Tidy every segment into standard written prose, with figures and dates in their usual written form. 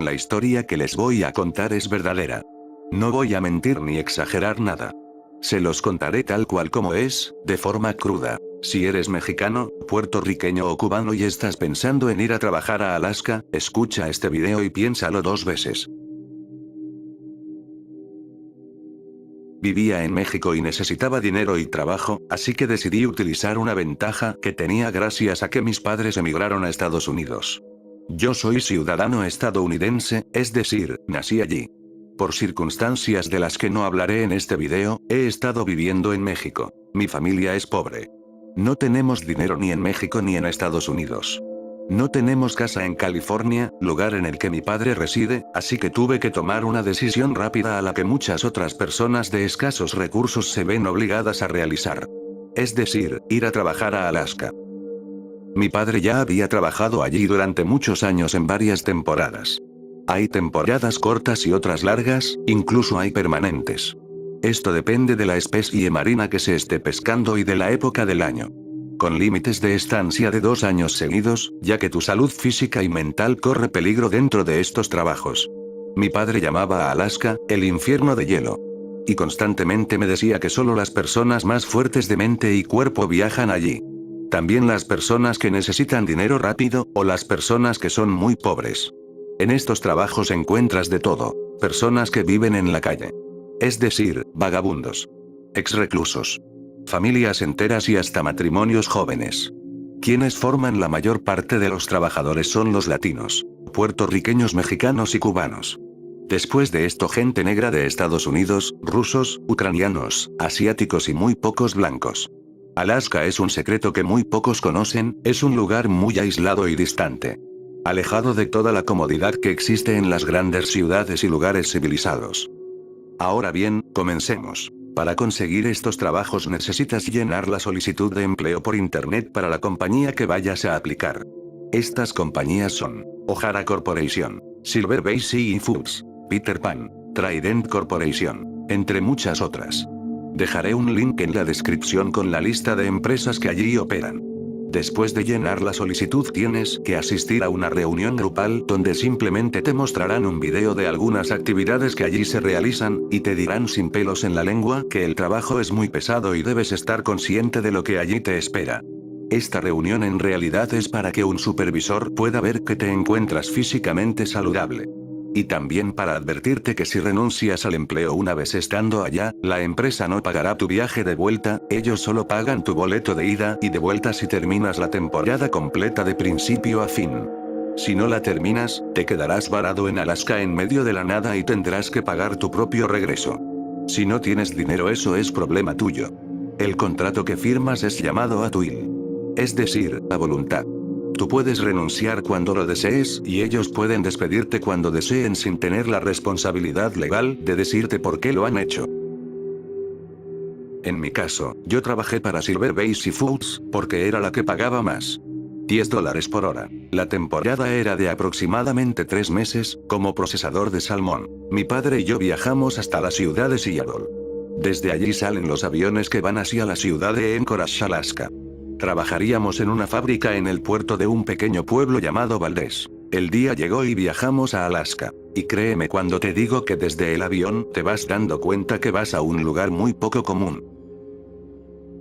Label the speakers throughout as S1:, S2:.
S1: La historia que les voy a contar es verdadera. No voy a mentir ni exagerar nada. Se los contaré tal cual como es, de forma cruda. Si eres mexicano, puertorriqueño o cubano y estás pensando en ir a trabajar a Alaska, escucha este video y piénsalo 2 veces. Vivía en México y necesitaba dinero y trabajo, así que decidí utilizar una ventaja que tenía gracias a que mis padres emigraron a Estados Unidos. Yo soy ciudadano estadounidense, es decir, nací allí. Por circunstancias de las que no hablaré en este video, he estado viviendo en México. Mi familia es pobre. No tenemos dinero ni en México ni en Estados Unidos. No tenemos casa en California, lugar en el que mi padre reside, así que tuve que tomar una decisión rápida a la que muchas otras personas de escasos recursos se ven obligadas a realizar. Es decir, ir a trabajar a Alaska. Mi padre ya había trabajado allí durante muchos años en varias temporadas. Hay temporadas cortas y otras largas, incluso hay permanentes. Esto depende de la especie marina que se esté pescando y de la época del año. Con límites de estancia de 2 años seguidos, ya que tu salud física y mental corre peligro dentro de estos trabajos. Mi padre llamaba a Alaska, el infierno de hielo. Y constantemente me decía que solo las personas más fuertes de mente y cuerpo viajan allí. También las personas que necesitan dinero rápido, o las personas que son muy pobres. En estos trabajos encuentras de todo, personas que viven en la calle. Es decir, vagabundos. Exreclusos. Familias enteras y hasta matrimonios jóvenes. Quienes forman la mayor parte de los trabajadores son los latinos, puertorriqueños, mexicanos y cubanos. Después de esto, gente negra de Estados Unidos, rusos, ucranianos, asiáticos y muy pocos blancos. Alaska es un secreto que muy pocos conocen, es un lugar muy aislado y distante. Alejado de toda la comodidad que existe en las grandes ciudades y lugares civilizados. Ahora bien, comencemos. Para conseguir estos trabajos necesitas llenar la solicitud de empleo por internet para la compañía que vayas a aplicar. Estas compañías son O'Hara Corporation, Silver Bay Seafoods, Peter Pan, Trident Corporation, entre muchas otras. Dejaré un link en la descripción con la lista de empresas que allí operan. Después de llenar la solicitud tienes que asistir a una reunión grupal donde simplemente te mostrarán un video de algunas actividades que allí se realizan, y te dirán sin pelos en la lengua que el trabajo es muy pesado y debes estar consciente de lo que allí te espera. Esta reunión en realidad es para que un supervisor pueda ver que te encuentras físicamente saludable. Y también para advertirte que si renuncias al empleo una vez estando allá, la empresa no pagará tu viaje de vuelta, ellos solo pagan tu boleto de ida y de vuelta si terminas la temporada completa de principio a fin. Si no la terminas, te quedarás varado en Alaska en medio de la nada y tendrás que pagar tu propio regreso. Si no tienes dinero, eso es problema tuyo. El contrato que firmas es llamado at will. Es decir, a voluntad. Tú puedes renunciar cuando lo desees, y ellos pueden despedirte cuando deseen sin tener la responsabilidad legal de decirte por qué lo han hecho. En mi caso, yo trabajé para Silver Bay Seafoods, porque era la que pagaba más. $10 por hora. La temporada era de aproximadamente 3 meses, como procesador de salmón. Mi padre y yo viajamos hasta la ciudad de Seattle. Desde allí salen los aviones que van hacia la ciudad de Anchorage, Alaska. Trabajaríamos en una fábrica en el puerto de un pequeño pueblo llamado Valdez. El día llegó y viajamos a Alaska. Y créeme cuando te digo que desde el avión te vas dando cuenta que vas a un lugar muy poco común.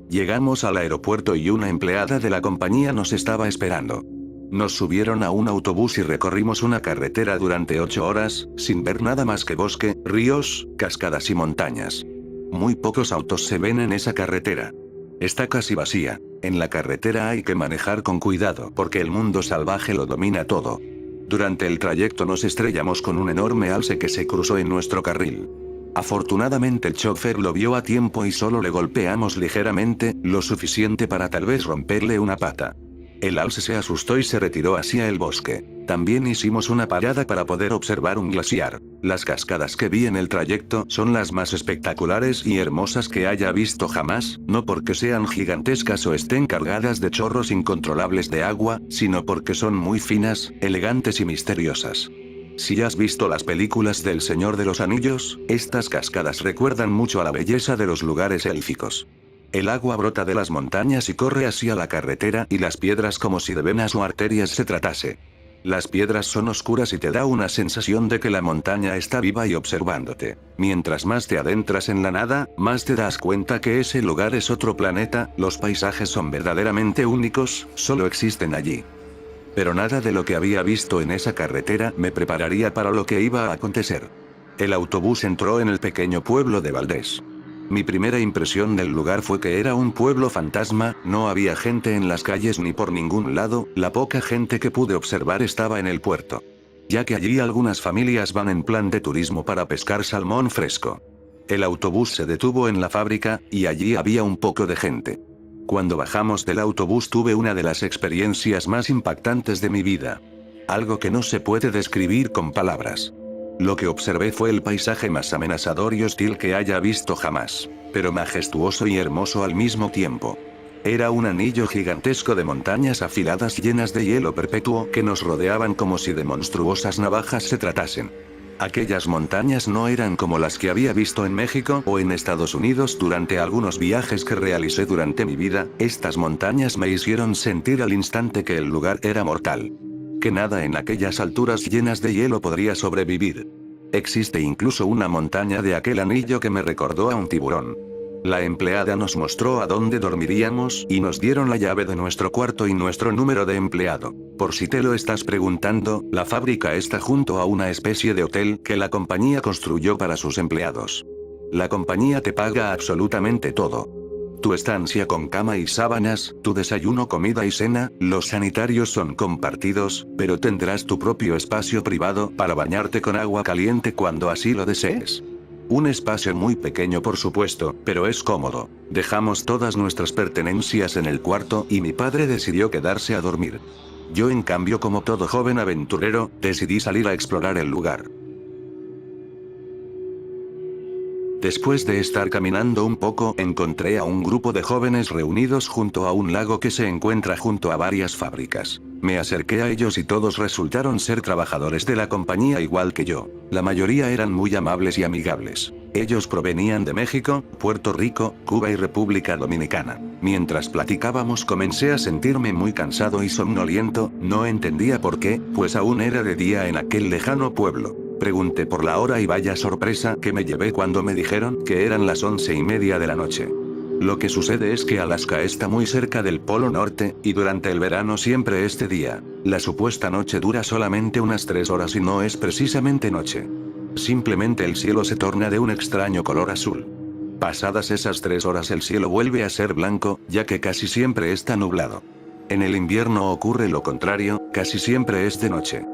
S1: Llegamos al aeropuerto y una empleada de la compañía nos estaba esperando. Nos subieron a un autobús y recorrimos una carretera durante 8 horas, sin ver nada más que bosque, ríos, cascadas y montañas. Muy pocos autos se ven en esa carretera. Está casi vacía. En la carretera hay que manejar con cuidado porque el mundo salvaje lo domina todo. Durante el trayecto nos estrellamos con un enorme alce que se cruzó en nuestro carril. Afortunadamente el chofer lo vio a tiempo y solo le golpeamos ligeramente, lo suficiente para tal vez romperle una pata. El alce se asustó y se retiró hacia el bosque. También hicimos una parada para poder observar un glaciar. Las cascadas que vi en el trayecto son las más espectaculares y hermosas que haya visto jamás, no porque sean gigantescas o estén cargadas de chorros incontrolables de agua, sino porque son muy finas, elegantes y misteriosas. Si has visto las películas del Señor de los Anillos, estas cascadas recuerdan mucho a la belleza de los lugares élficos. El agua brota de las montañas y corre hacia la carretera y las piedras como si de venas o arterias se tratase. Las piedras son oscuras y te da una sensación de que la montaña está viva y observándote. Mientras más te adentras en la nada, más te das cuenta que ese lugar es otro planeta, los paisajes son verdaderamente únicos, solo existen allí. Pero nada de lo que había visto en esa carretera me prepararía para lo que iba a acontecer. El autobús entró en el pequeño pueblo de Valdés. Mi primera impresión del lugar fue que era un pueblo fantasma, no había gente en las calles ni por ningún lado, la poca gente que pude observar estaba en el puerto. Ya que allí algunas familias van en plan de turismo para pescar salmón fresco. El autobús se detuvo en la fábrica, y allí había un poco de gente. Cuando bajamos del autobús tuve una de las experiencias más impactantes de mi vida. Algo que no se puede describir con palabras. Lo que observé fue el paisaje más amenazador y hostil que haya visto jamás, pero majestuoso y hermoso al mismo tiempo. Era un anillo gigantesco de montañas afiladas llenas de hielo perpetuo que nos rodeaban como si de monstruosas navajas se tratasen. Aquellas montañas no eran como las que había visto en México o en Estados Unidos durante algunos viajes que realicé durante mi vida, estas montañas me hicieron sentir al instante que el lugar era mortal. Que nada en aquellas alturas llenas de hielo podría sobrevivir. Existe incluso una montaña de aquel anillo que me recordó a un tiburón. La empleada nos mostró a dónde dormiríamos y nos dieron la llave de nuestro cuarto y nuestro número de empleado. Por si te lo estás preguntando, la fábrica está junto a una especie de hotel que la compañía construyó para sus empleados. La compañía te paga absolutamente todo. Tu estancia con cama y sábanas, tu desayuno, comida y cena, los sanitarios son compartidos, pero tendrás tu propio espacio privado para bañarte con agua caliente cuando así lo desees. Un espacio muy pequeño por supuesto, pero es cómodo. Dejamos todas nuestras pertenencias en el cuarto y mi padre decidió quedarse a dormir. Yo en cambio, como todo joven aventurero, decidí salir a explorar el lugar. Después de estar caminando un poco, encontré a un grupo de jóvenes reunidos junto a un lago que se encuentra junto a varias fábricas. Me acerqué a ellos y todos resultaron ser trabajadores de la compañía igual que yo. La mayoría eran muy amables y amigables. Ellos provenían de México, Puerto Rico, Cuba y República Dominicana. Mientras platicábamos comencé a sentirme muy cansado y somnoliento, no entendía por qué, pues aún era de día en aquel lejano pueblo. Pregunté por la hora y vaya sorpresa que me llevé cuando me dijeron que eran las 11:30 de la noche. Lo que sucede es que Alaska está muy cerca del Polo Norte, y durante el verano siempre es de día. La supuesta noche dura solamente unas 3 horas y no es precisamente noche. Simplemente el cielo se torna de un extraño color azul. Pasadas esas 3 horas el cielo vuelve a ser blanco, ya que casi siempre está nublado. En el invierno ocurre lo contrario, casi siempre es de noche.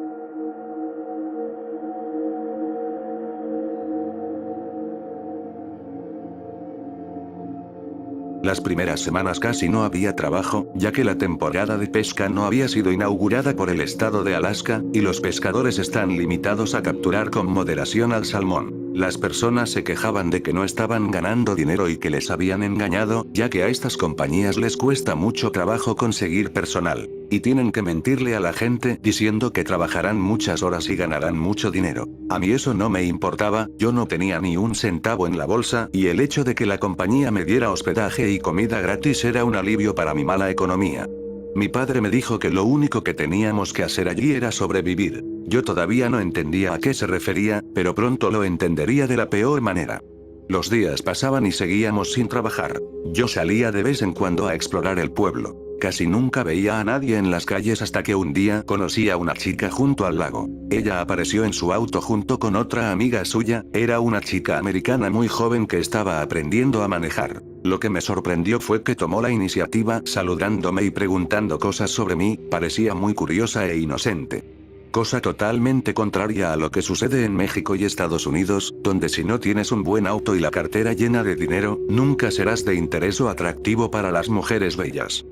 S1: Las primeras semanas casi no había trabajo, ya que la temporada de pesca no había sido inaugurada por el estado de Alaska, y los pescadores están limitados a capturar con moderación al salmón. Las personas se quejaban de que no estaban ganando dinero y que les habían engañado, ya que a estas compañías les cuesta mucho trabajo conseguir personal. Y tienen que mentirle a la gente diciendo que trabajarán muchas horas y ganarán mucho dinero. A mí eso no me importaba, yo no tenía ni un centavo en la bolsa, y el hecho de que la compañía me diera hospedaje y comida gratis era un alivio para mi mala economía. Mi padre me dijo que lo único que teníamos que hacer allí era sobrevivir. Yo todavía no entendía a qué se refería, pero pronto lo entendería de la peor manera. Los días pasaban y seguíamos sin trabajar. Yo salía de vez en cuando a explorar el pueblo. Casi nunca veía a nadie en las calles hasta que un día conocí a una chica junto al lago. Ella apareció en su auto junto con otra amiga suya, era una chica americana muy joven que estaba aprendiendo a manejar. Lo que me sorprendió fue que tomó la iniciativa, saludándome y preguntando cosas sobre mí, parecía muy curiosa e inocente. Cosa totalmente contraria a lo que sucede en México y Estados Unidos, donde si no tienes un buen auto y la cartera llena de dinero, nunca serás de interés o atractivo para las mujeres bellas.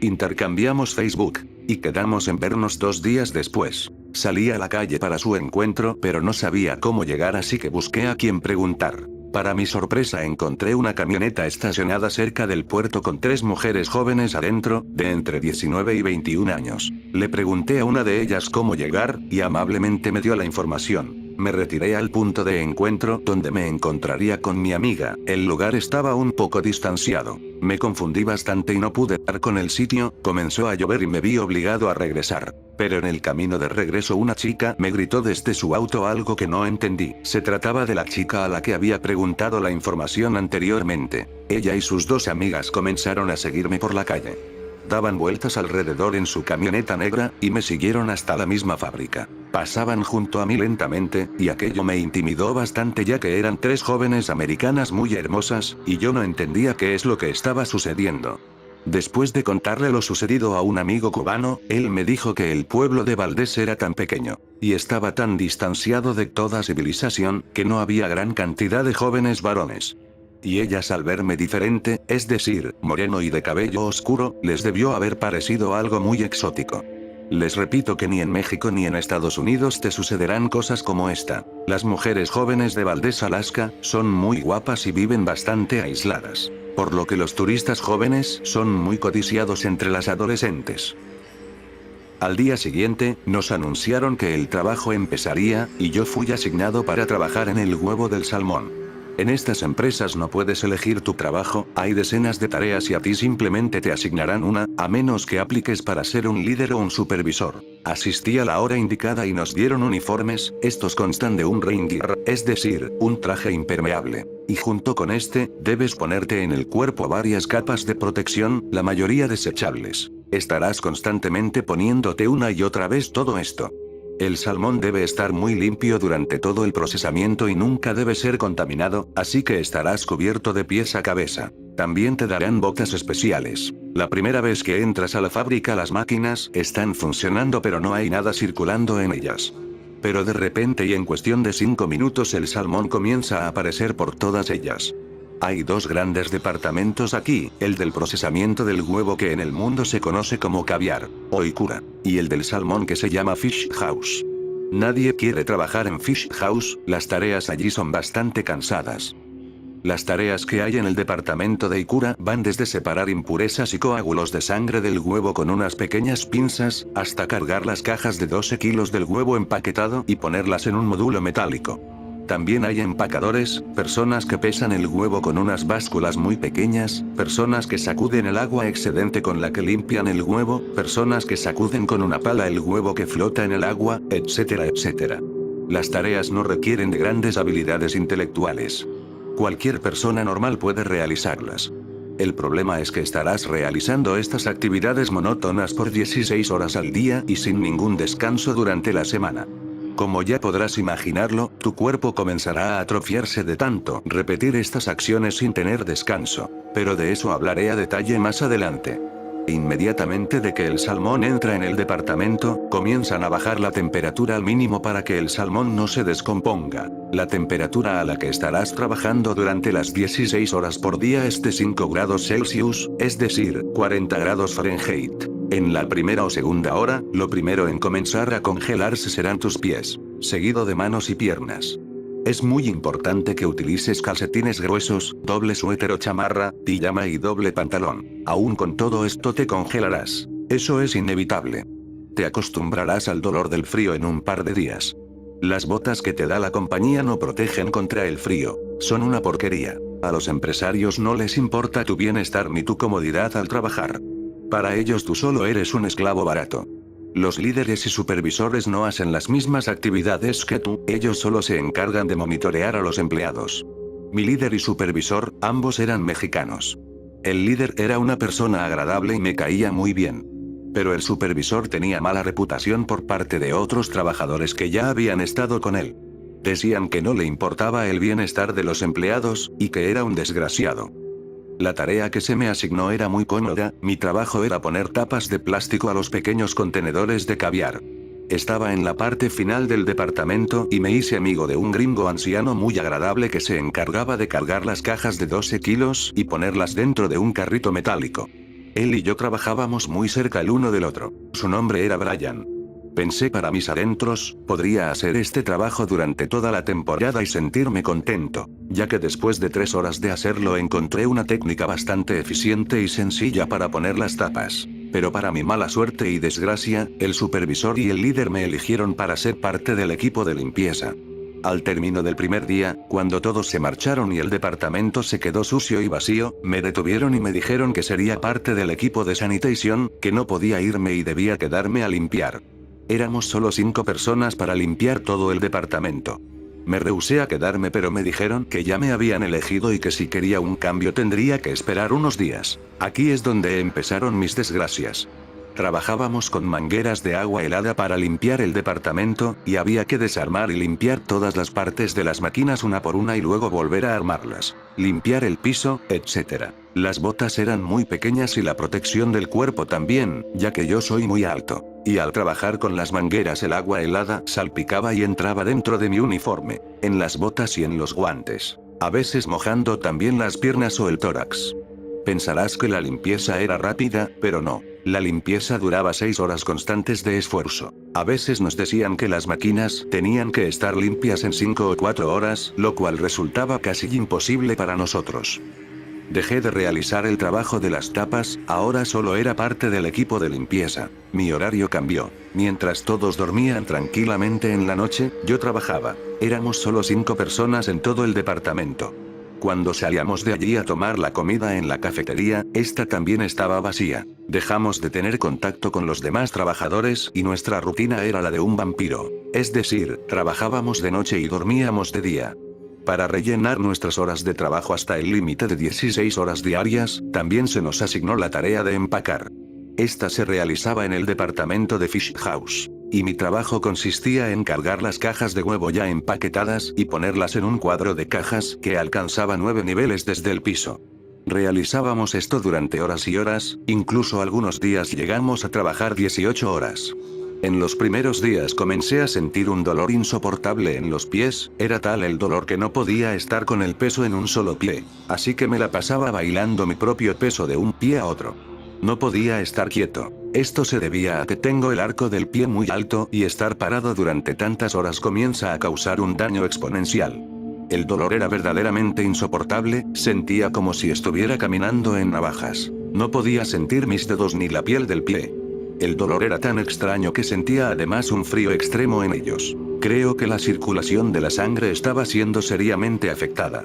S1: Intercambiamos Facebook, y quedamos en vernos 2 días después. Salí a la calle para su encuentro, pero no sabía cómo llegar, así que busqué a quien preguntar. Para mi sorpresa encontré una camioneta estacionada cerca del puerto con 3 mujeres jóvenes adentro, de entre 19 y 21 años. Le pregunté a una de ellas cómo llegar, y amablemente me dio la información. Me retiré al punto de encuentro donde me encontraría con mi amiga. El lugar estaba un poco distanciado. Me confundí bastante y no pude dar con el sitio, comenzó a llover y me vi obligado a regresar. Pero en el camino de regreso una chica me gritó desde su auto algo que no entendí. Se trataba de la chica a la que había preguntado la información anteriormente. Ella y sus dos amigas comenzaron a seguirme por la calle. Daban vueltas alrededor en su camioneta negra, y me siguieron hasta la misma fábrica. Pasaban junto a mí lentamente, y aquello me intimidó bastante ya que eran tres jóvenes americanas muy hermosas, y yo no entendía qué es lo que estaba sucediendo. Después de contarle lo sucedido a un amigo cubano, él me dijo que el pueblo de Valdés era tan pequeño, y estaba tan distanciado de toda civilización, que no había gran cantidad de jóvenes varones. Y ellas al verme diferente, es decir, moreno y de cabello oscuro, les debió haber parecido algo muy exótico. Les repito que ni en México ni en Estados Unidos te sucederán cosas como esta. Las mujeres jóvenes de Valdés, Alaska, son muy guapas y viven bastante aisladas. Por lo que los turistas jóvenes son muy codiciados entre las adolescentes. Al día siguiente, nos anunciaron que el trabajo empezaría, y yo fui asignado para trabajar en el huevo del salmón. En estas empresas no puedes elegir tu trabajo, hay decenas de tareas y a ti simplemente te asignarán una, a menos que apliques para ser un líder o un supervisor. Asistí a la hora indicada y nos dieron uniformes, estos constan de un rain gear, es decir, un traje impermeable. Y junto con este, debes ponerte en el cuerpo varias capas de protección, la mayoría desechables. Estarás constantemente poniéndote una y otra vez todo esto. El salmón debe estar muy limpio durante todo el procesamiento y nunca debe ser contaminado, así que estarás cubierto de pies a cabeza. También te darán botas especiales. La primera vez que entras a la fábrica las máquinas están funcionando pero no hay nada circulando en ellas. Pero de repente y en cuestión de 5 minutos el salmón comienza a aparecer por todas ellas. Hay dos grandes departamentos aquí, el del procesamiento del huevo que en el mundo se conoce como caviar, o ikura, y el del salmón que se llama fish house. Nadie quiere trabajar en fish house, las tareas allí son bastante cansadas. Las tareas que hay en el departamento de ikura van desde separar impurezas y coágulos de sangre del huevo con unas pequeñas pinzas, hasta cargar las cajas de 12 kilos del huevo empaquetado y ponerlas en un módulo metálico. También hay empacadores, personas que pesan el huevo con unas básculas muy pequeñas, personas que sacuden el agua excedente con la que limpian el huevo, personas que sacuden con una pala el huevo que flota en el agua, etcétera, etcétera. Las tareas no requieren de grandes habilidades intelectuales. Cualquier persona normal puede realizarlas. El problema es que estarás realizando estas actividades monótonas por 16 horas al día y sin ningún descanso durante la semana. Como ya podrás imaginarlo, tu cuerpo comenzará a atrofiarse de tanto repetir estas acciones sin tener descanso. Pero de eso hablaré a detalle más adelante. Inmediatamente de que el salmón entra en el departamento, comienzan a bajar la temperatura al mínimo para que el salmón no se descomponga. La temperatura a la que estarás trabajando durante las 16 horas por día es de 5 grados Celsius, es decir, 40 grados Fahrenheit. En la primera o segunda hora, lo primero en comenzar a congelarse serán tus pies, seguido de manos y piernas. Es muy importante que utilices calcetines gruesos, doble suéter o chamarra, pijama y doble pantalón. Aún con todo esto te congelarás. Eso es inevitable. Te acostumbrarás al dolor del frío en un par de días. Las botas que te da la compañía no protegen contra el frío. Son una porquería. A los empresarios no les importa tu bienestar ni tu comodidad al trabajar. Para ellos tú solo eres un esclavo barato. Los líderes y supervisores no hacen las mismas actividades que tú, ellos solo se encargan de monitorear a los empleados. Mi líder y supervisor, ambos eran mexicanos. El líder era una persona agradable y me caía muy bien. Pero el supervisor tenía mala reputación por parte de otros trabajadores que ya habían estado con él. Decían que no le importaba el bienestar de los empleados, y que era un desgraciado. La tarea que se me asignó era muy cómoda, mi trabajo era poner tapas de plástico a los pequeños contenedores de caviar. Estaba en la parte final del departamento y me hice amigo de un gringo anciano muy agradable que se encargaba de cargar las cajas de 12 kilos y ponerlas dentro de un carrito metálico. Él y yo trabajábamos muy cerca el uno del otro. Su nombre era Brian. Pensé para mis adentros, podría hacer este trabajo durante toda la temporada y sentirme contento, ya que después de 3 horas de hacerlo encontré una técnica bastante eficiente y sencilla para poner las tapas. Pero para mi mala suerte y desgracia, el supervisor y el líder me eligieron para ser parte del equipo de limpieza. Al término del primer día, cuando todos se marcharon y el departamento se quedó sucio y vacío, me detuvieron y me dijeron que sería parte del equipo de sanitation, que no podía irme y debía quedarme a limpiar. Éramos solo 5 personas para limpiar todo el departamento. Me rehusé a quedarme, pero me dijeron que ya me habían elegido y que si quería un cambio tendría que esperar unos días. Aquí es donde empezaron mis desgracias. Trabajábamos con mangueras de agua helada para limpiar el departamento, y había que desarmar y limpiar todas las partes de las máquinas una por una y luego volver a armarlas, limpiar el piso, etc. Las botas eran muy pequeñas y la protección del cuerpo también, ya que yo soy muy alto, y al trabajar con las mangueras el agua helada salpicaba y entraba dentro de mi uniforme, en las botas y en los guantes, a veces mojando también las piernas o el tórax. Pensarás que la limpieza era rápida, pero no. La limpieza duraba 6 horas constantes de esfuerzo. A veces nos decían que las máquinas tenían que estar limpias en 5 o 4 horas, lo cual resultaba casi imposible para nosotros. Dejé de realizar el trabajo de las tapas, ahora solo era parte del equipo de limpieza. Mi horario cambió. Mientras todos dormían tranquilamente en la noche, yo trabajaba. Éramos solo 5 personas en todo el departamento. Cuando salíamos de allí a tomar la comida en la cafetería, esta también estaba vacía. Dejamos de tener contacto con los demás trabajadores y nuestra rutina era la de un vampiro. Es decir, trabajábamos de noche y dormíamos de día. Para rellenar nuestras horas de trabajo hasta el límite de 16 horas diarias, también se nos asignó la tarea de empacar. Esta se realizaba en el departamento de Fish House. Y mi trabajo consistía en cargar las cajas de huevo ya empaquetadas y ponerlas en un cuadro de cajas que alcanzaba 9 niveles desde el piso. Realizábamos esto durante horas y horas, incluso algunos días llegamos a trabajar 18 horas. En los primeros días comencé a sentir un dolor insoportable en los pies, era tal el dolor que no podía estar con el peso en un solo pie, así que me la pasaba bailando mi propio peso de un pie a otro. No podía estar quieto. Esto se debía a que tengo el arco del pie muy alto y estar parado durante tantas horas comienza a causar un daño exponencial. El dolor era verdaderamente insoportable, sentía como si estuviera caminando en navajas. No podía sentir mis dedos ni la piel del pie. El dolor era tan extraño que sentía además un frío extremo en ellos. Creo que la circulación de la sangre estaba siendo seriamente afectada.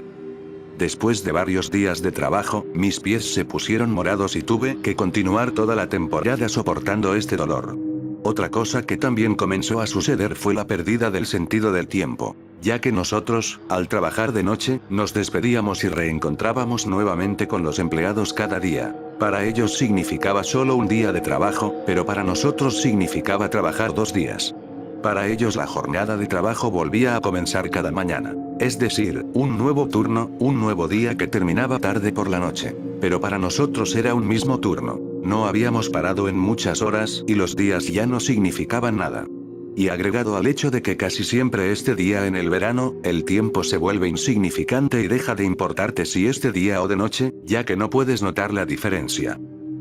S1: Después de varios días de trabajo, mis pies se pusieron morados y tuve que continuar toda la temporada soportando este dolor. Otra cosa que también comenzó a suceder fue la pérdida del sentido del tiempo, ya que nosotros, al trabajar de noche, nos despedíamos y reencontrábamos nuevamente con los empleados cada día. Para ellos significaba solo un día de trabajo, pero para nosotros significaba trabajar 2 días. Para ellos la jornada de trabajo volvía a comenzar cada mañana. Es decir, un nuevo turno, un nuevo día que terminaba tarde por la noche. Pero para nosotros era un mismo turno. No habíamos parado en muchas horas y los días ya no significaban nada. Y agregado al hecho de que casi siempre este día en el verano, el tiempo se vuelve insignificante y deja de importarte si es de día o de noche, ya que no puedes notar la diferencia.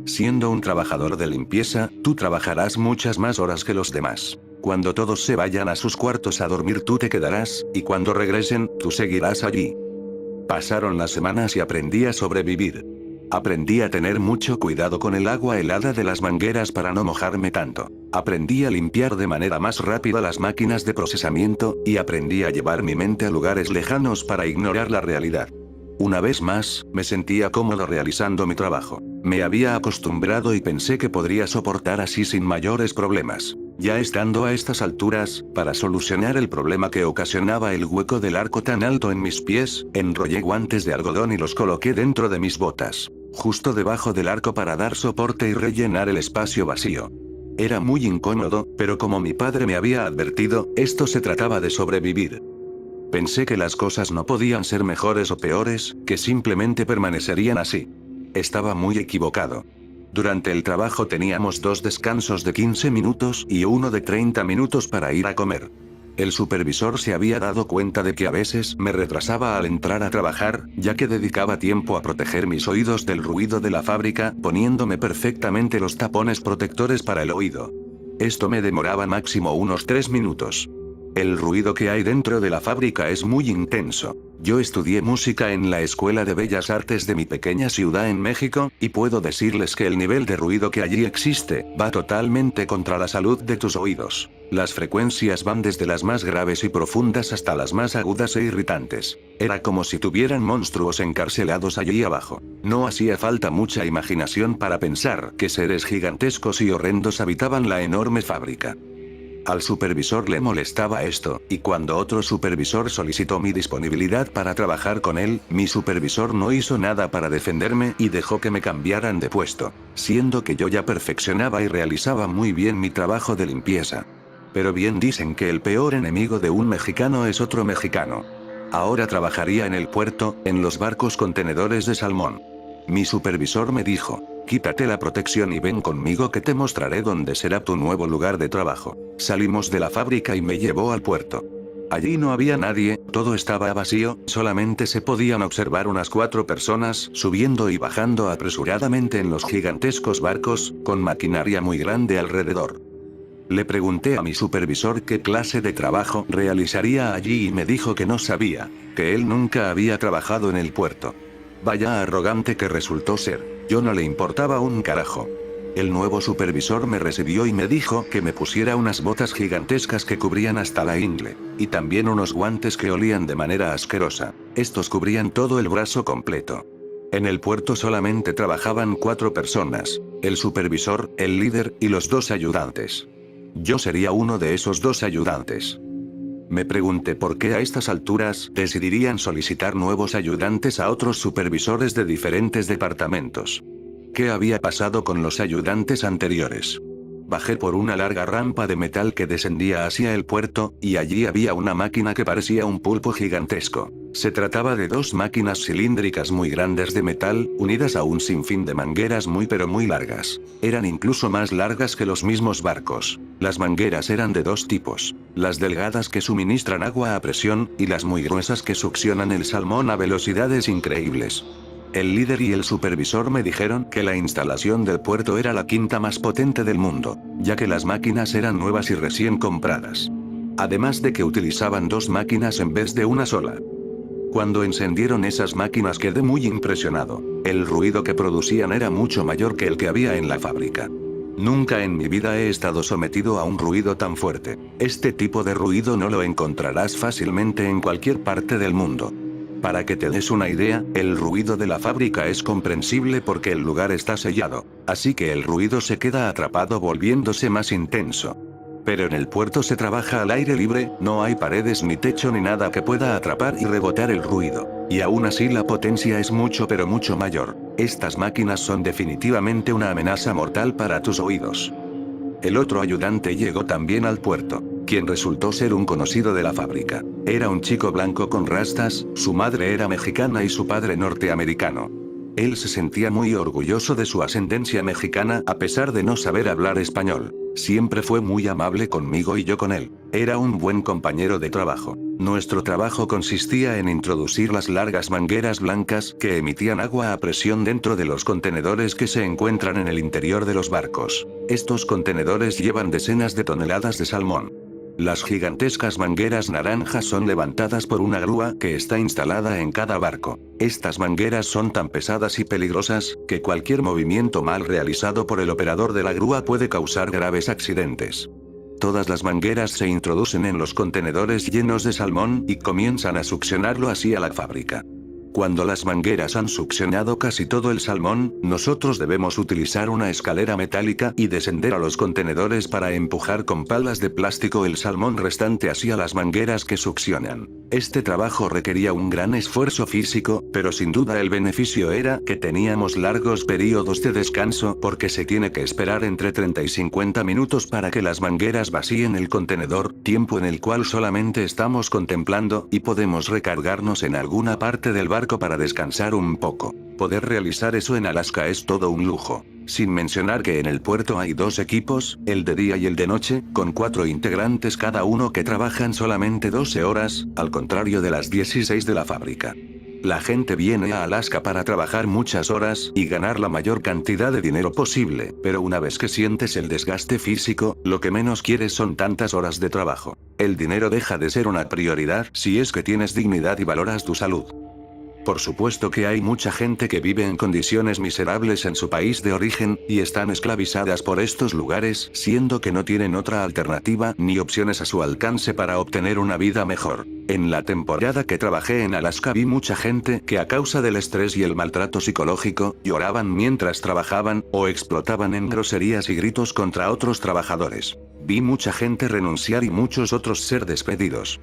S1: Siendo un trabajador de limpieza, tú trabajarás muchas más horas que los demás. Cuando todos se vayan a sus cuartos a dormir tú te quedarás, y cuando regresen, tú seguirás allí. Pasaron las semanas y aprendí a sobrevivir. Aprendí a tener mucho cuidado con el agua helada de las mangueras para no mojarme tanto. Aprendí a limpiar de manera más rápida las máquinas de procesamiento, y aprendí a llevar mi mente a lugares lejanos para ignorar la realidad. Una vez más, me sentía cómodo realizando mi trabajo. Me había acostumbrado y pensé que podría soportar así sin mayores problemas. Ya estando a estas alturas, para solucionar el problema que ocasionaba el hueco del arco tan alto en mis pies, enrollé guantes de algodón y los coloqué dentro de mis botas, justo debajo del arco para dar soporte y rellenar el espacio vacío. Era muy incómodo, pero como mi padre me había advertido, esto se trataba de sobrevivir. Pensé que las cosas no podían ser mejores o peores, que simplemente permanecerían así. Estaba muy equivocado. Durante el trabajo teníamos 2 descansos de 15 minutos y uno de 30 minutos para ir a comer. El supervisor se había dado cuenta de que a veces me retrasaba al entrar a trabajar, ya que dedicaba tiempo a proteger mis oídos del ruido de la fábrica, poniéndome perfectamente los tapones protectores para el oído. Esto me demoraba máximo unos 3 minutos. El ruido que hay dentro de la fábrica es muy intenso. Yo estudié música en la Escuela de Bellas Artes de mi pequeña ciudad en México, y puedo decirles que el nivel de ruido que allí existe va totalmente contra la salud de tus oídos. Las frecuencias van desde las más graves y profundas hasta las más agudas e irritantes. Era como si tuvieran monstruos encarcelados allí abajo. No hacía falta mucha imaginación para pensar que seres gigantescos y horrendos habitaban la enorme fábrica. Al supervisor le molestaba esto, y cuando otro supervisor solicitó mi disponibilidad para trabajar con él, mi supervisor no hizo nada para defenderme y dejó que me cambiaran de puesto, siendo que yo ya perfeccionaba y realizaba muy bien mi trabajo de limpieza. Pero bien dicen que el peor enemigo de un mexicano es otro mexicano. Ahora trabajaría en el puerto, en los barcos contenedores de salmón. Mi supervisor me dijo: quítate la protección y ven conmigo que te mostraré dónde será tu nuevo lugar de trabajo. Salimos de la fábrica y me llevó al puerto. Allí no había nadie, todo estaba vacío, solamente se podían observar unas 4 personas subiendo y bajando apresuradamente en los gigantescos barcos, con maquinaria muy grande alrededor. Le pregunté a mi supervisor qué clase de trabajo realizaría allí y me dijo que no sabía, que él nunca había trabajado en el puerto. Vaya arrogante que resultó ser. Yo no le importaba un carajo. El nuevo supervisor me recibió y me dijo que me pusiera unas botas gigantescas que cubrían hasta la ingle, y también unos guantes que olían de manera asquerosa. Estos cubrían todo el brazo completo. En el puerto solamente trabajaban 4 personas: el supervisor, el líder y los 2 ayudantes. Yo sería uno de esos 2 ayudantes. Me pregunté por qué a estas alturas decidirían solicitar nuevos ayudantes a otros supervisores de diferentes departamentos. ¿Qué había pasado con los ayudantes anteriores? Bajé por una larga rampa de metal que descendía hacia el puerto, y allí había una máquina que parecía un pulpo gigantesco. Se trataba de 2 máquinas cilíndricas muy grandes de metal, unidas a un sinfín de mangueras muy pero muy largas. Eran incluso más largas que los mismos barcos. Las mangueras eran de 2 tipos: las delgadas que suministran agua a presión, y las muy gruesas que succionan el salmón a velocidades increíbles. El líder y el supervisor me dijeron que la instalación del puerto era la 5ª más potente del mundo, ya que las máquinas eran nuevas y recién compradas. Además de que utilizaban 2 máquinas en vez de una sola. Cuando encendieron esas máquinas quedé muy impresionado. El ruido que producían era mucho mayor que el que había en la fábrica. Nunca en mi vida he estado sometido a un ruido tan fuerte. Este tipo de ruido no lo encontrarás fácilmente en cualquier parte del mundo. Para que te des una idea, el ruido de la fábrica es comprensible porque el lugar está sellado, así que el ruido se queda atrapado volviéndose más intenso. Pero en el puerto se trabaja al aire libre, no hay paredes ni techo ni nada que pueda atrapar y rebotar el ruido, y aún así la potencia es mucho pero mucho mayor. Estas máquinas son definitivamente una amenaza mortal para tus oídos. El otro ayudante llegó también al puerto, quien resultó ser un conocido de la fábrica. Era un chico blanco con rastas, su madre era mexicana y su padre norteamericano. Él se sentía muy orgulloso de su ascendencia mexicana a pesar de no saber hablar español. Siempre fue muy amable conmigo y yo con él. Era un buen compañero de trabajo. Nuestro trabajo consistía en introducir las largas mangueras blancas que emitían agua a presión dentro de los contenedores que se encuentran en el interior de los barcos. Estos contenedores llevan decenas de toneladas de salmón. Las gigantescas mangueras naranjas son levantadas por una grúa que está instalada en cada barco. Estas mangueras son tan pesadas y peligrosas, que cualquier movimiento mal realizado por el operador de la grúa puede causar graves accidentes. Todas las mangueras se introducen en los contenedores llenos de salmón y comienzan a succionarlo hacia la fábrica. Cuando las mangueras han succionado casi todo el salmón, nosotros debemos utilizar una escalera metálica y descender a los contenedores para empujar con palas de plástico el salmón restante hacia las mangueras que succionan. Este trabajo requería un gran esfuerzo físico, pero sin duda el beneficio era que teníamos largos periodos de descanso porque se tiene que esperar entre 30 y 50 minutos para que las mangueras vacíen el contenedor, tiempo en el cual solamente estamos contemplando y podemos recargarnos en alguna parte del barco para descansar un poco. Poder realizar eso en Alaska es todo un lujo. Sin mencionar que en el puerto hay 2 equipos, el de día y el de noche, con 4 integrantes cada uno que trabajan solamente 12 horas, al contrario de las 16 de la fábrica. La gente viene a Alaska para trabajar muchas horas y ganar la mayor cantidad de dinero posible, pero una vez que sientes el desgaste físico, lo que menos quieres son tantas horas de trabajo. El dinero deja de ser una prioridad si es que tienes dignidad y valoras tu salud. Por supuesto que hay mucha gente que vive en condiciones miserables en su país de origen, y están esclavizadas por estos lugares, siendo que no tienen otra alternativa ni opciones a su alcance para obtener una vida mejor. En la temporada que trabajé en Alaska vi mucha gente que a causa del estrés y el maltrato psicológico, lloraban mientras trabajaban, o explotaban en groserías y gritos contra otros trabajadores. Vi mucha gente renunciar y muchos otros ser despedidos.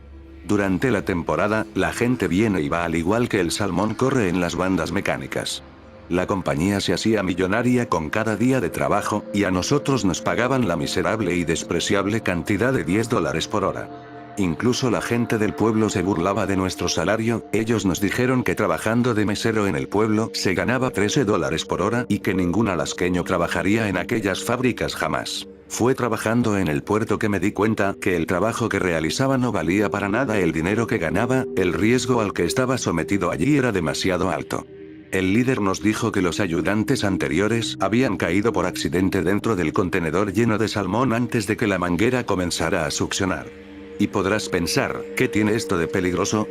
S1: Durante la temporada, la gente viene y va al igual que el salmón corre en las bandas mecánicas. La compañía se hacía millonaria con cada día de trabajo, y a nosotros nos pagaban la miserable y despreciable cantidad de $10 por hora. Incluso la gente del pueblo se burlaba de nuestro salario, ellos nos dijeron que trabajando de mesero en el pueblo se ganaba $13 por hora y que ningún alasqueño trabajaría en aquellas fábricas jamás. Fue trabajando en el puerto que me di cuenta que el trabajo que realizaba no valía para nada el dinero que ganaba, el riesgo al que estaba sometido allí era demasiado alto. El líder nos dijo que los ayudantes anteriores habían caído por accidente dentro del contenedor lleno de salmón antes de que la manguera comenzara a succionar. Y podrás pensar, ¿qué tiene esto de peligroso?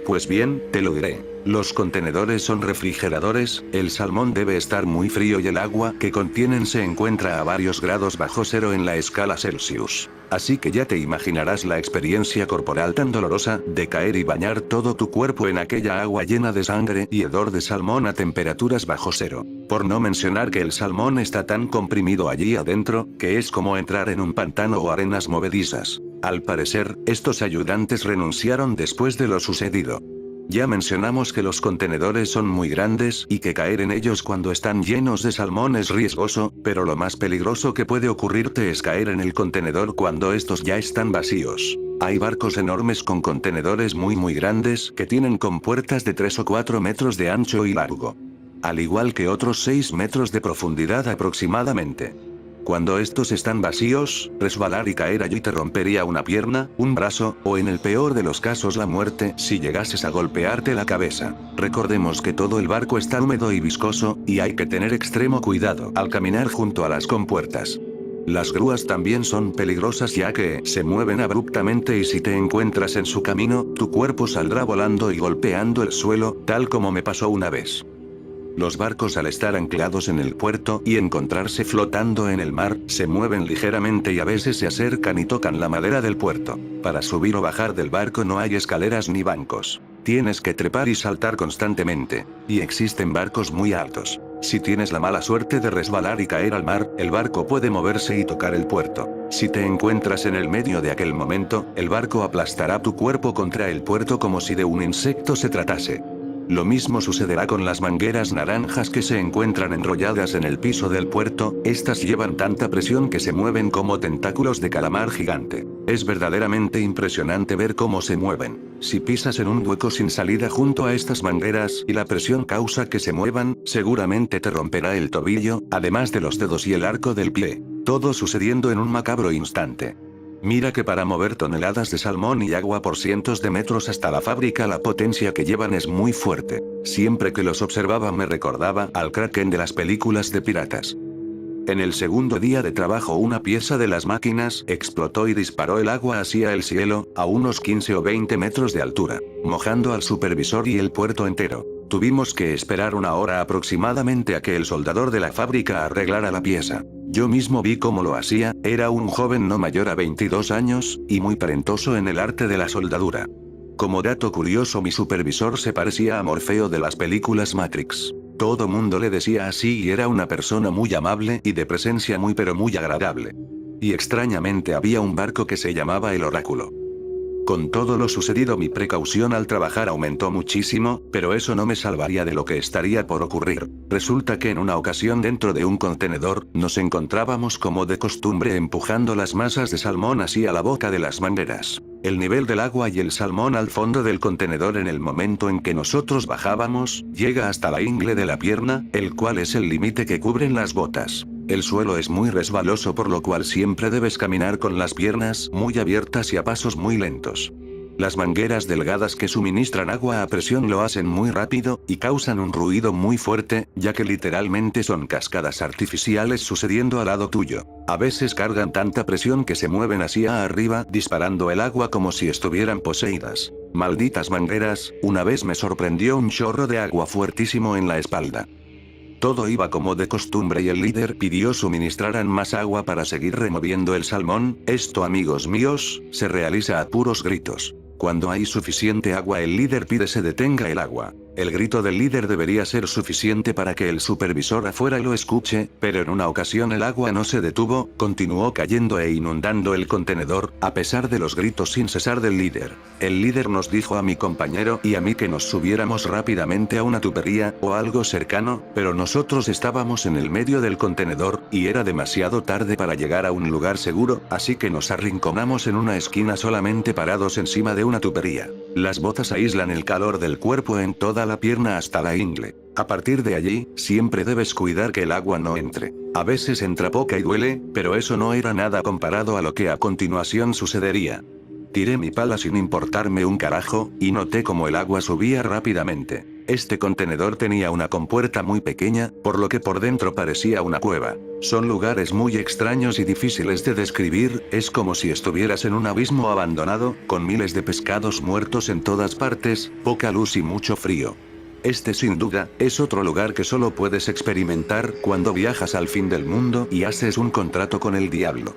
S1: Pues bien, te lo diré. Los contenedores son refrigeradores, el salmón debe estar muy frío y el agua que contienen se encuentra a varios grados bajo cero en la escala Celsius. Así que ya te imaginarás la experiencia corporal tan dolorosa de caer y bañar todo tu cuerpo en aquella agua llena de sangre y hedor de salmón a temperaturas bajo cero. Por no mencionar que el salmón está tan comprimido allí adentro, que es como entrar en un pantano o arenas movedizas. Al parecer, estos ayudantes renunciaron después de lo sucedido. Ya mencionamos que los contenedores son muy grandes y que caer en ellos cuando están llenos de salmón es riesgoso, pero lo más peligroso que puede ocurrirte es caer en el contenedor cuando estos ya están vacíos. Hay barcos enormes con contenedores muy grandes que tienen compuertas de 3 o 4 metros de ancho y largo. Al igual que otros 6 metros de profundidad aproximadamente. Cuando estos están vacíos, resbalar y caer allí te rompería una pierna, un brazo, o en el peor de los casos la muerte si llegases a golpearte la cabeza. Recordemos que todo el barco está húmedo y viscoso, y hay que tener extremo cuidado al caminar junto a las compuertas. Las grúas también son peligrosas ya que se mueven abruptamente y si te encuentras en su camino, tu cuerpo saldrá volando y golpeando el suelo, tal como me pasó una vez. Los barcos al estar anclados en el puerto y encontrarse flotando en el mar, se mueven ligeramente y a veces se acercan y tocan la madera del puerto. Para subir o bajar del barco no hay escaleras ni bancos. Tienes que trepar y saltar constantemente. Y existen barcos muy altos. Si tienes la mala suerte de resbalar y caer al mar, el barco puede moverse y tocar el puerto. Si te encuentras en el medio de aquel momento, el barco aplastará tu cuerpo contra el puerto como si de un insecto se tratase. Lo mismo sucederá con las mangueras naranjas que se encuentran enrolladas en el piso del puerto, estas llevan tanta presión que se mueven como tentáculos de calamar gigante. Es verdaderamente impresionante ver cómo se mueven. Si pisas en un hueco sin salida junto a estas mangueras y la presión causa que se muevan, seguramente te romperá el tobillo, además de los dedos y el arco del pie. Todo sucediendo en un macabro instante. Mira que para mover toneladas de salmón y agua por cientos de metros hasta la fábrica la potencia que llevan es muy fuerte. Siempre que los observaba me recordaba al Kraken de las películas de piratas. En el segundo día de trabajo una pieza de las máquinas explotó y disparó el agua hacia el cielo, a unos 15 o 20 metros de altura, mojando al supervisor y el puerto entero. Tuvimos que esperar una hora aproximadamente a que el soldador de la fábrica arreglara la pieza. Yo mismo vi cómo lo hacía, era un joven no mayor a 22 años, y muy talentoso en el arte de la soldadura. Como dato curioso mi supervisor se parecía a Morfeo de las películas Matrix. Todo mundo le decía así y era una persona muy amable y de presencia muy agradable. Y extrañamente había un barco que se llamaba el Oráculo. Con todo lo sucedido mi precaución al trabajar aumentó muchísimo, pero eso no me salvaría de lo que estaría por ocurrir. Resulta que en una ocasión dentro de un contenedor, nos encontrábamos como de costumbre empujando las masas de salmón hacia la boca de las mangueras. El nivel del agua y el salmón al fondo del contenedor en el momento en que nosotros bajábamos, llega hasta la ingle de la pierna, el cual es el límite que cubren las botas. El suelo es muy resbaloso por lo cual siempre debes caminar con las piernas muy abiertas y a pasos muy lentos. Las mangueras delgadas que suministran agua a presión lo hacen muy rápido, y causan un ruido muy fuerte, ya que literalmente son cascadas artificiales sucediendo al lado tuyo. A veces cargan tanta presión que se mueven hacia arriba disparando el agua como si estuvieran poseídas. Malditas mangueras, una vez me sorprendió un chorro de agua fuertísimo en la espalda. Todo iba como de costumbre y el líder pidió suministraran más agua para seguir removiendo el salmón. Esto, amigos míos, se realiza a puros gritos. Cuando hay suficiente agua, el líder pide se detenga el agua. El grito del líder debería ser suficiente para que el supervisor afuera lo escuche, pero en una ocasión el agua no se detuvo, continuó cayendo e inundando el contenedor, a pesar de los gritos sin cesar del líder. El líder nos dijo a mi compañero y a mí que nos subiéramos rápidamente a una tubería o algo cercano, pero nosotros estábamos en el medio del contenedor, y era demasiado tarde para llegar a un lugar seguro, así que nos arrinconamos en una esquina solamente parados encima de una tubería. Las botas aíslan el calor del cuerpo en toda la pierna hasta la ingle. A partir de allí, siempre debes cuidar que el agua no entre. A veces entra poca y duele, pero eso no era nada comparado a lo que a continuación sucedería. Tiré mi pala sin importarme un carajo, y noté como el agua subía rápidamente. Este contenedor tenía una compuerta muy pequeña, por lo que por dentro parecía una cueva. Son lugares muy extraños y difíciles de describir, es como si estuvieras en un abismo abandonado, con miles de pescados muertos en todas partes, poca luz y mucho frío. Este sin duda, es otro lugar que solo puedes experimentar cuando viajas al fin del mundo y haces un contrato con el diablo.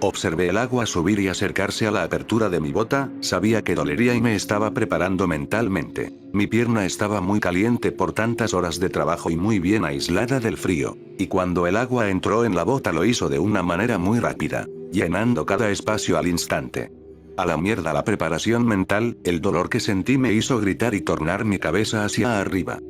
S1: Observé el agua subir y acercarse a la apertura de mi bota, sabía que dolería y me estaba preparando mentalmente. Mi pierna estaba muy caliente por tantas horas de trabajo y muy bien aislada del frío. Y cuando el agua entró en la bota lo hizo de una manera muy rápida, llenando cada espacio al instante. A la mierda la preparación mental, el dolor que sentí me hizo gritar y tornar mi cabeza hacia arriba.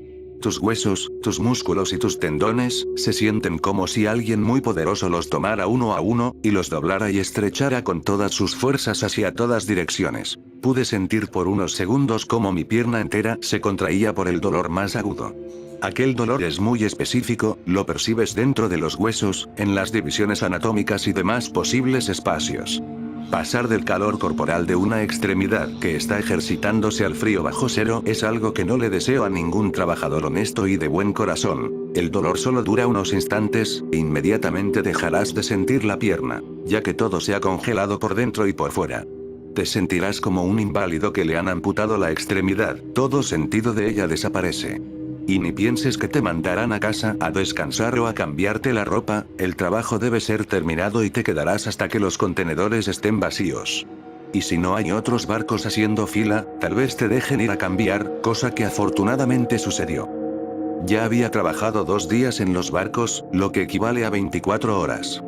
S1: Tus huesos, tus músculos y tus tendones, se sienten como si alguien muy poderoso los tomara uno a uno, y los doblara y estrechara con todas sus fuerzas hacia todas direcciones. Pude sentir por unos segundos como mi pierna entera se contraía por el dolor más agudo. Aquel dolor es muy específico, lo percibes dentro de los huesos, en las divisiones anatómicas y demás posibles espacios. Pasar del calor corporal de una extremidad que está ejercitándose al frío bajo cero es algo que no le deseo a ningún trabajador honesto y de buen corazón. El dolor solo dura unos instantes, e inmediatamente dejarás de sentir la pierna, ya que todo se ha congelado por dentro y por fuera. Te sentirás como un inválido que le han amputado la extremidad, todo sentido de ella desaparece. Y ni pienses que te mandarán a casa a descansar o a cambiarte la ropa, el trabajo debe ser terminado y te quedarás hasta que los contenedores estén vacíos. Y si no hay otros barcos haciendo fila, tal vez te dejen ir a cambiar, cosa que afortunadamente sucedió. Ya había trabajado 2 días en los barcos, lo que equivale a 24 horas.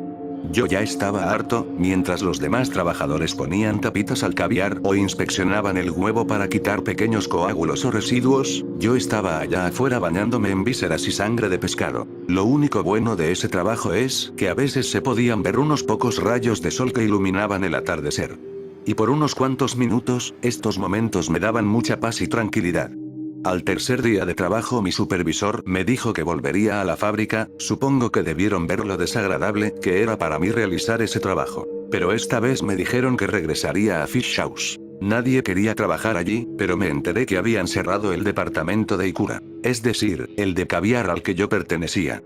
S1: Yo ya estaba harto, mientras los demás trabajadores ponían tapitas al caviar o inspeccionaban el huevo para quitar pequeños coágulos o residuos, yo estaba allá afuera bañándome en vísceras y sangre de pescado. Lo único bueno de ese trabajo es que a veces se podían ver unos pocos rayos de sol que iluminaban el atardecer. Y por unos cuantos minutos, estos momentos me daban mucha paz y tranquilidad. Al tercer día de trabajo mi supervisor me dijo que volvería a la fábrica, supongo que debieron ver lo desagradable que era para mí realizar ese trabajo. Pero esta vez me dijeron que regresaría a Fish House. Nadie quería trabajar allí, pero me enteré que habían cerrado el departamento de Ikura, es decir, el de caviar al que yo pertenecía.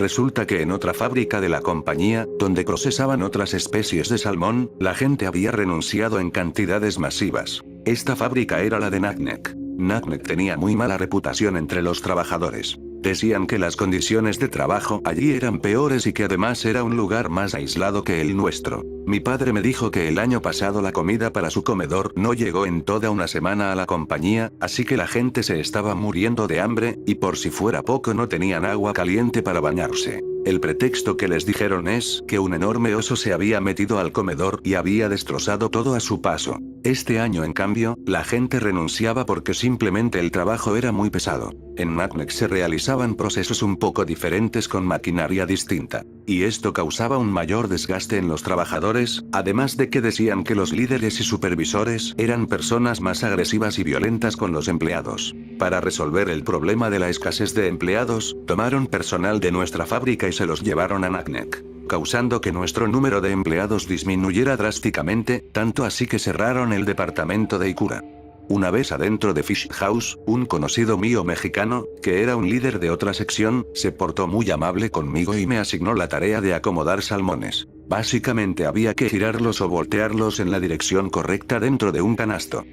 S1: Resulta que en otra fábrica de la compañía, donde procesaban otras especies de salmón, la gente había renunciado en cantidades masivas. Esta fábrica era la de Naknek. Naknek tenía muy mala reputación entre los trabajadores. Decían que las condiciones de trabajo allí eran peores y que además era un lugar más aislado que el nuestro. Mi padre me dijo que el año pasado la comida para su comedor no llegó en toda una semana a la compañía, así que la gente se estaba muriendo de hambre, y por si fuera poco no tenían agua caliente para bañarse. El pretexto que les dijeron es que un enorme oso se había metido al comedor y había destrozado todo a su paso. Este año en cambio, la gente renunciaba porque simplemente el trabajo era muy pesado. En Naknek se realizaban procesos un poco diferentes con maquinaria distinta. Y esto causaba un mayor desgaste en los trabajadores, además de que decían que los líderes y supervisores eran personas más agresivas y violentas con los empleados. Para resolver el problema de la escasez de empleados, tomaron personal de nuestra fábrica y se los llevaron a Naknek. causando que nuestro número de empleados disminuyera drásticamente, tanto así que cerraron el departamento de Ikura. Una vez adentro de Fish House, un conocido mío mexicano, que era un líder de otra sección, se portó muy amable conmigo y me asignó la tarea de acomodar salmones. Básicamente había que girarlos o voltearlos en la dirección correcta dentro de un canasto.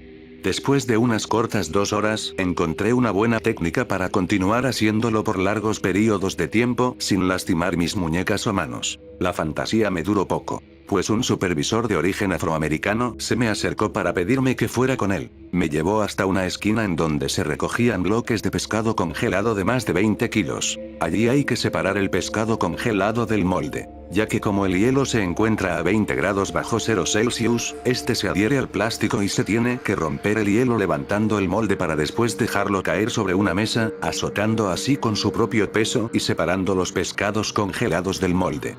S1: Después de unas cortas 2 horas, encontré una buena técnica para continuar haciéndolo por largos periodos de tiempo, sin lastimar mis muñecas o manos. La fantasía me duró poco, pues un supervisor de origen afroamericano se me acercó para pedirme que fuera con él. Me llevó hasta una esquina en donde se recogían bloques de pescado congelado de más de 20 kilos. Allí hay que separar el pescado congelado del molde, ya que como el hielo se encuentra a 20 grados bajo 0 Celsius, este se adhiere al plástico y se tiene que romper el hielo levantando el molde para después dejarlo caer sobre una mesa, azotando así con su propio peso y separando los pescados congelados del molde.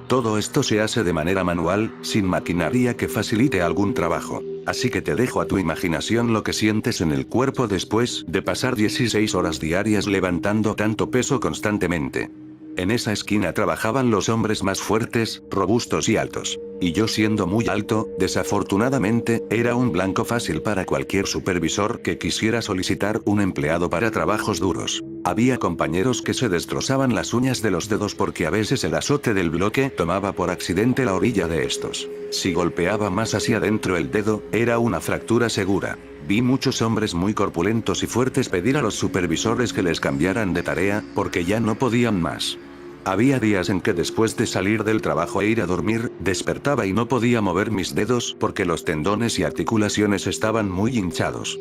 S1: Todo esto se hace de manera manual, sin maquinaria que facilite algún trabajo. Así que te dejo a tu imaginación lo que sientes en el cuerpo después de pasar 16 horas diarias levantando tanto peso constantemente. En esa esquina trabajaban los hombres más fuertes, robustos y altos. Y yo siendo muy alto, desafortunadamente, era un blanco fácil para cualquier supervisor que quisiera solicitar un empleado para trabajos duros. Había compañeros que se destrozaban las uñas de los dedos porque a veces el azote del bloque tomaba por accidente la orilla de estos. Si golpeaba más hacia adentro el dedo, era una fractura segura. Vi muchos hombres muy corpulentos y fuertes pedir a los supervisores que les cambiaran de tarea, porque ya no podían más. Había días en que después de salir del trabajo e ir a dormir, despertaba y no podía mover mis dedos porque los tendones y articulaciones estaban muy hinchados.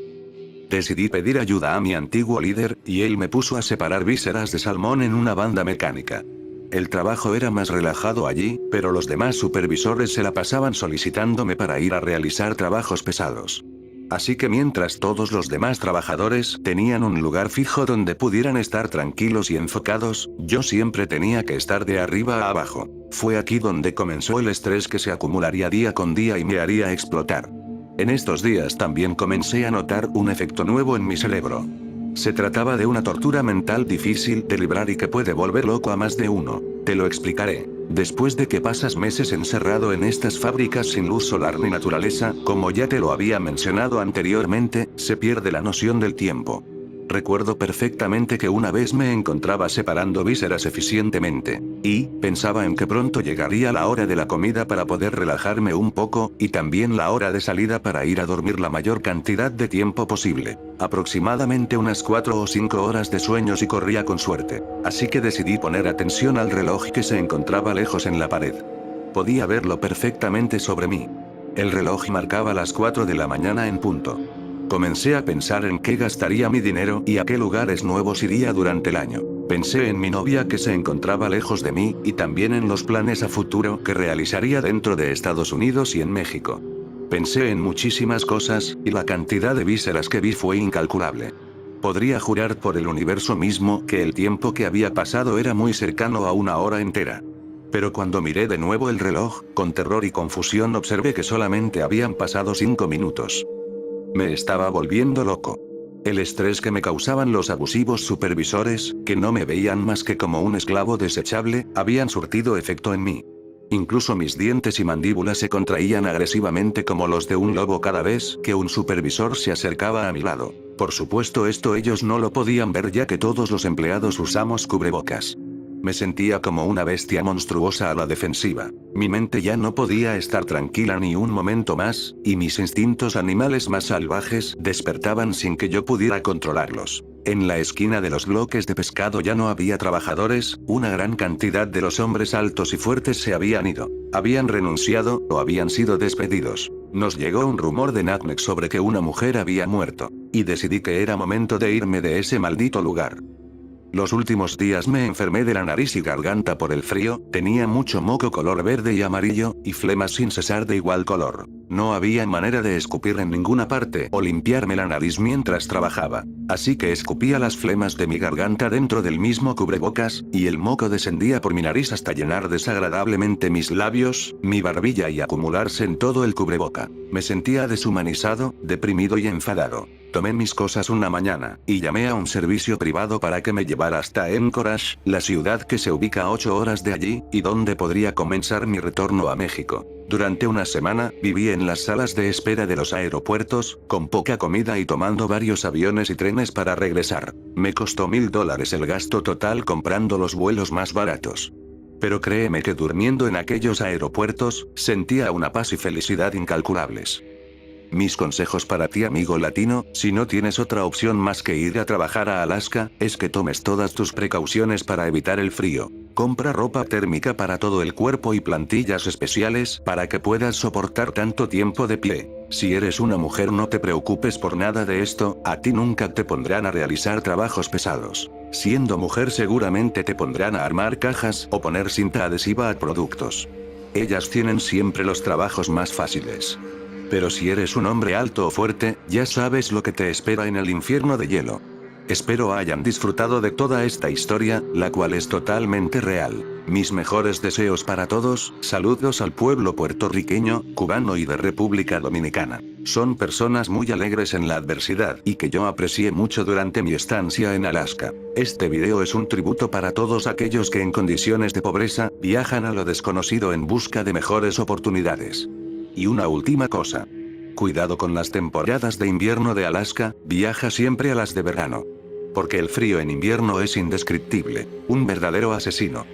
S1: Decidí pedir ayuda a mi antiguo líder, y él me puso a separar vísceras de salmón en una banda mecánica. El trabajo era más relajado allí, pero los demás supervisores se la pasaban solicitándome para ir a realizar trabajos pesados. Así que mientras todos los demás trabajadores tenían un lugar fijo donde pudieran estar tranquilos y enfocados, yo siempre tenía que estar de arriba a abajo. Fue aquí donde comenzó el estrés que se acumularía día con día y me haría explotar. En estos días también comencé a notar un efecto nuevo en mi cerebro. Se trataba de una tortura mental difícil de librar y que puede volver loco a más de uno. Te lo explicaré. Después de que pasas meses encerrado en estas fábricas sin luz solar ni naturaleza, como ya te lo había mencionado anteriormente, se pierde la noción del tiempo. Recuerdo perfectamente que una vez me encontraba separando vísceras eficientemente, y pensaba en que pronto llegaría la hora de la comida para poder relajarme un poco, y también la hora de salida para ir a dormir la mayor cantidad de tiempo posible. Aproximadamente unas 4 o 5 horas de sueño si corría con suerte. Así que decidí poner atención al reloj que se encontraba lejos en la pared. Podía verlo perfectamente sobre mí. El reloj marcaba las 4 de la mañana en punto. Comencé a pensar en qué gastaría mi dinero y a qué lugares nuevos iría durante el año. Pensé en mi novia que se encontraba lejos de mí, y también en los planes a futuro que realizaría dentro de Estados Unidos y en México. Pensé en muchísimas cosas, y la cantidad de vísceras que vi fue incalculable. Podría jurar por el universo mismo que el tiempo que había pasado era muy cercano a una hora entera. Pero cuando miré de nuevo el reloj, con terror y confusión observé que solamente habían pasado 5 minutos. Me estaba volviendo loco. El estrés que me causaban los abusivos supervisores, que no me veían más que como un esclavo desechable, habían surtido efecto en mí. Incluso mis dientes y mandíbulas se contraían agresivamente como los de un lobo cada vez que un supervisor se acercaba a mi lado. Por supuesto esto ellos no lo podían ver ya que todos los empleados usamos cubrebocas. Me sentía como una bestia monstruosa a la defensiva. Mi mente ya no podía estar tranquila ni un momento más, y mis instintos animales más salvajes despertaban sin que yo pudiera controlarlos. En la esquina de los bloques de pescado ya no había trabajadores, una gran cantidad de los hombres altos y fuertes se habían ido. Habían renunciado, o habían sido despedidos. Nos llegó un rumor de Natmex sobre que una mujer había muerto, y decidí que era momento de irme de ese maldito lugar. Los últimos días me enfermé de la nariz y garganta por el frío, tenía mucho moco color verde y amarillo, y flemas sin cesar de igual color. No había manera de escupir en ninguna parte o limpiarme la nariz mientras trabajaba. Así que escupía las flemas de mi garganta dentro del mismo cubrebocas, y el moco descendía por mi nariz hasta llenar desagradablemente mis labios, mi barbilla y acumularse en todo el cubreboca. Me sentía deshumanizado, deprimido y enfadado. Tomé mis cosas una mañana, y llamé a un servicio privado para que me llevara hasta Anchorage, la ciudad que se ubica a 8 horas de allí, y donde podría comenzar mi retorno a México. Durante una semana, viví en las salas de espera de los aeropuertos, con poca comida y tomando varios aviones y trenes para regresar. Me costó $1000 el gasto total comprando los vuelos más baratos. Pero créeme que durmiendo en aquellos aeropuertos, sentía una paz y felicidad incalculables. Mis consejos para ti, amigo latino, si no tienes otra opción más que ir a trabajar a Alaska, es que tomes todas tus precauciones para evitar el frío. Compra ropa térmica para todo el cuerpo y plantillas especiales para que puedas soportar tanto tiempo de pie. Si eres una mujer, no te preocupes por nada de esto, a ti nunca te pondrán a realizar trabajos pesados. Siendo mujer seguramente te pondrán a armar cajas o poner cinta adhesiva a productos. Ellas tienen siempre los trabajos más fáciles. Pero si eres un hombre alto o fuerte, ya sabes lo que te espera en el infierno de hielo. Espero hayan disfrutado de toda esta historia, la cual es totalmente real. Mis mejores deseos para todos, saludos al pueblo puertorriqueño, cubano y de República Dominicana. Son personas muy alegres en la adversidad y que yo aprecié mucho durante mi estancia en Alaska. Este video es un tributo para todos aquellos que en condiciones de pobreza, viajan a lo desconocido en busca de mejores oportunidades. Y una última cosa. Cuidado con las temporadas de invierno de Alaska, viaja siempre a las de verano. Porque el frío en invierno es indescriptible, un verdadero asesino.